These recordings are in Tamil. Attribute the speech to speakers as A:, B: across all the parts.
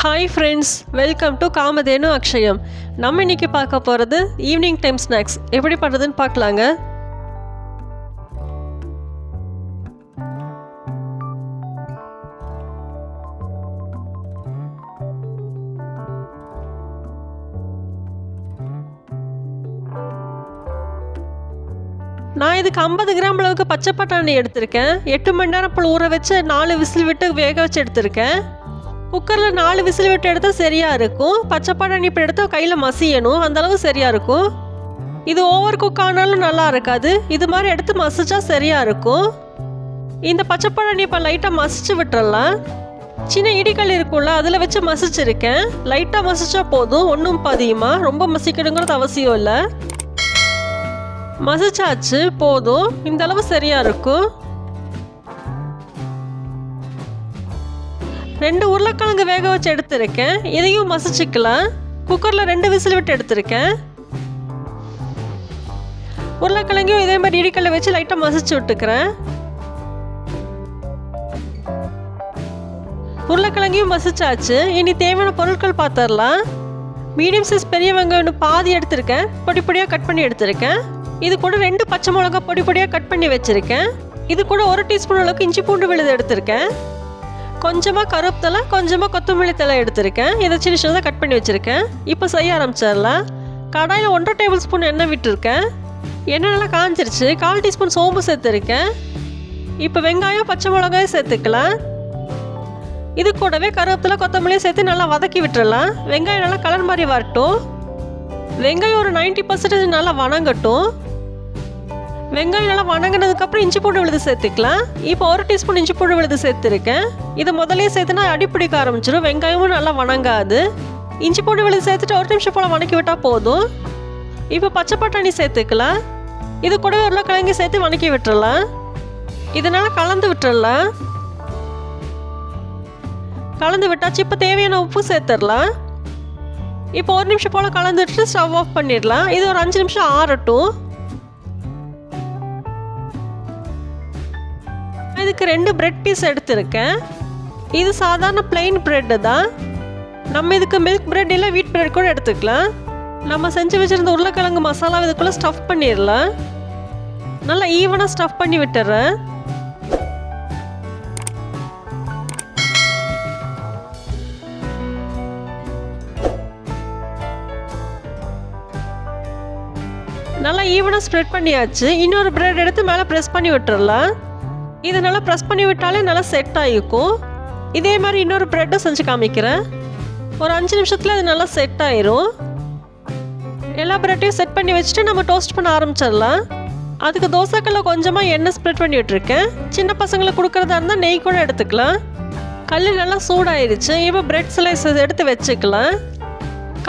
A: Hi friends, welcome to Kamadhenu Akshayam. நம்ம இன்றைக்கி பார்க்க போகிறது ஈவினிங் டைம் ஸ்நாக்ஸ் எப்படி பண்ணுறதுன்னு பார்க்கலாங்க. நான் இதுக்கு 50 கிராம் அளவுக்கு பச்சை பட்டாணி எடுத்திருக்கேன். 8 மணி நேரம் போல் ஊற வச்சு 4 விசில் விட்டு வேக வச்சு எடுத்திருக்கேன். குக்கரில் 4 விசில் விட்டு எடுத்தால் சரியாக இருக்கும். பச்சை பட்டாணி இப்போ எடுத்தால் கையில் மசியணும், அந்தளவு சரியாக இருக்கும். இது ஓவர் குக் ஆனாலும் நல்லா இருக்காது. இது மாதிரி எடுத்து மசிச்சா சரியாக இருக்கும். இந்த பச்சை பட்டாணி இப்போ லைட்டாக மசிச்சு விட்டுறலாம். சின்ன இடிக்கல் இருக்கும்ல, அதில் வச்சு மசிச்சிருக்கேன். லைட்டாக மசிச்சா போதும், ஒன்றும் அதிகமாக ரொம்ப மசிக்கணுங்கிறது அவசியம் இல்லை. மசிச்சாச்சு, போதும், இந்த அளவு சரியாக இருக்கும். 2 உருளைக்கிழங்கு வேக வச்சு எடுத்திருக்கேன். இதையும் மசிச்சுக்கலாம். குக்கரில் 2 விசில் விட்டு எடுத்திருக்கேன். உருளைக்கிழங்கையும் இதே மாதிரி இடிக்கல்ல வச்சு லைட்டாக மசிச்சு விட்டுக்கிறேன். உருளைக்கிழங்கையும் மசிச்சாச்சு. இனி தேவையான பொருட்கள் பார்த்துடலாம். மீடியம் சைஸ் பெரிய வெங்காயம் பாதி எடுத்திருக்கேன், பொடி பொடியாக கட் பண்ணி எடுத்திருக்கேன். இது கூட 2 பச்சை மிளகா பொடி பொடியாக கட் பண்ணி வச்சுருக்கேன். இது கூட 1 டீஸ்பூன் அளவுக்கு இஞ்சி பூண்டு விழுது எடுத்திருக்கேன். கொஞ்சமாக கருவேப்பிலை, கொஞ்சமாக கொத்தமல்லி தழை எடுத்திருக்கேன். இதை சின்ன சின்னதாக கட் பண்ணி வச்சுருக்கேன். இப்போ செய்ய ஆரம்பிச்சிடலாம். கடாயில் 1.5 டேபிள் ஸ்பூன் எண்ணெய் விட்டுருக்கேன். எண்ணெய் நல்லா காஞ்சிருச்சு. 1/4 டீஸ்பூன் சோம்பு சேர்த்துருக்கேன். இப்போ வெங்காயம் பச்சை மிளகாயும் சேர்த்துக்கலாம். இது கூடவே கருவேப்பிலை கொத்தமல்லியும் சேர்த்து நல்லா வதக்கி விட்டுறலாம். வெங்காயம் நல்லா கலர் மாதிரி வரட்டும். வெங்காயம் ஒரு 90% நல்லா வணங்கட்டும். வெங்காயம் நல்லா வணங்கினதுக்கப்புறம் இஞ்சி பூண்டு விழுது சேர்த்துக்கலாம். இப்போ 1 டீஸ்பூன் இஞ்சி பூண்டு விழுது சேர்த்துருக்கேன். இது முதலே சேர்த்துனா அடிப்பிடிக்க ஆரம்பிச்சிடும், வெங்காயமும் நல்லா வணங்காது. இஞ்சி பூண்டு விழுது சேர்த்துட்டு 1 நிமிஷம் போல் வணக்கி விட்டால் போதும். இப்போ பச்சை பட்டாணி சேர்த்துக்கலாம். இது கூடவே உருளைக்கிழங்கு சேர்த்து வணக்கி விட்டுறலாம். இதனால் கலந்து விட்டுறலாம். கலந்து விட்டாச்சு. இப்போ தேவையான உப்பு சேர்த்துடலாம். இப்போ 1 நிமிஷம் போல் கலந்து விட்டுட்டு ஸ்டவ் ஆஃப் பண்ணிடலாம். இது ஒரு 5 நிமிஷம் ஆறட்டும். இதுக்கு 2 பிரெட் பீஸ் எடுத்திருக்கேன். இது சாதாரண பிளெயின் பிரெட்டு தான். நம்ம இதுக்கு மில்க் பிரெட் இல்லை வீட் பிரெட் கூட எடுத்துக்கலாம். நம்ம செஞ்சு வச்சுருந்த உருளைக்கிழங்கு மசாலா இதுக்குள்ளே ஸ்டஃப் பண்ணிடலாம். நல்லா ஈவனாக ஸ்டஃப் பண்ணி விட்டுறேன். நல்லா ஈவனாக ஸ்ப்ரெட் பண்ணியாச்சு. இன்னொரு பிரெட் எடுத்து மேலே ப்ரெஸ் பண்ணி விட்டுறலாம். இது நல்லா ப்ரெஸ் பண்ணி விட்டாலே நல்லா செட் ஆகிருக்கும். இதே மாதிரி இன்னொரு ப்ரெட்டும் செஞ்சு காமிக்கிறேன். ஒரு 5 நிமிஷத்தில் அது நல்லா செட் ஆயிரும். எல்லா ப்ரெட்டையும் செட் பண்ணி வச்சுட்டு நம்ம டோஸ்ட் பண்ண ஆரம்பிச்சிடலாம். அதுக்கு தோசைக்கல்ல கொஞ்சமாக எண்ணெய் ஸ்ப்ரெட் பண்ணி விட்டுருக்கேன். சின்ன பசங்களுக்கு கொடுக்குறதா இருந்தால் நெய் கூட எடுத்துக்கலாம். கல் நல்லா சூடாயிருச்சு. இப்போ பிரெட் ஸ்லைஸ் எடுத்து வச்சுக்கலாம்.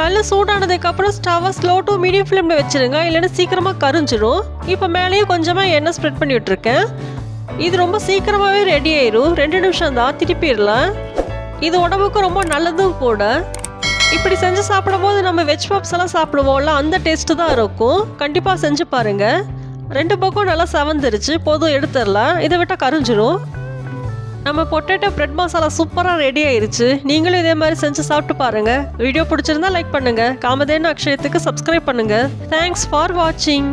A: கல் சூடானதுக்கப்புறம் ஸ்டவ்வை ஸ்லோ டு மீடியம் ஃப்ளேமில் வச்சுருங்க, இல்லைன்னா சீக்கிரமாக கரிஞ்சிடும். இப்போ மேலேயும் கொஞ்சமாக எண்ணெய் ஸ்ப்ரெட் பண்ணி விட்டுருக்கேன். இது ரொம்ப சீக்கிரமாகவே ரெடி ஆயிரும். 2 நிமிஷம் தான், திருப்பிடலாம். இது உடம்புக்கு ரொம்ப நல்லதும் கூட. இப்படி செஞ்சு சாப்பிடும்போது நம்ம வெஜ் பப்ஸ் எல்லாம் சாப்பிடுவோம்ல, அந்த டேஸ்ட்டு தான் இருக்கும். கண்டிப்பாக செஞ்சு பாருங்கள். 2 பக்கம் நல்லா செவந்துருச்சு, போதும் எடுத்துடலாம். இதை விட்டால் கரிஞ்சிடும். நம்ம பொட்டேட்டோ பிரெட் மசாலா சூப்பராக ரெடி ஆயிடுச்சு. நீங்களும் இதே மாதிரி செஞ்சு சாப்பிட்டு பாருங்கள். வீடியோ பிடிச்சிருந்தா லைக் பண்ணுங்கள். காமதேனு அக்ஷயத்துக்கு சப்ஸ்கிரைப் பண்ணுங்கள். தேங்க்ஸ் ஃபார் வாட்சிங்.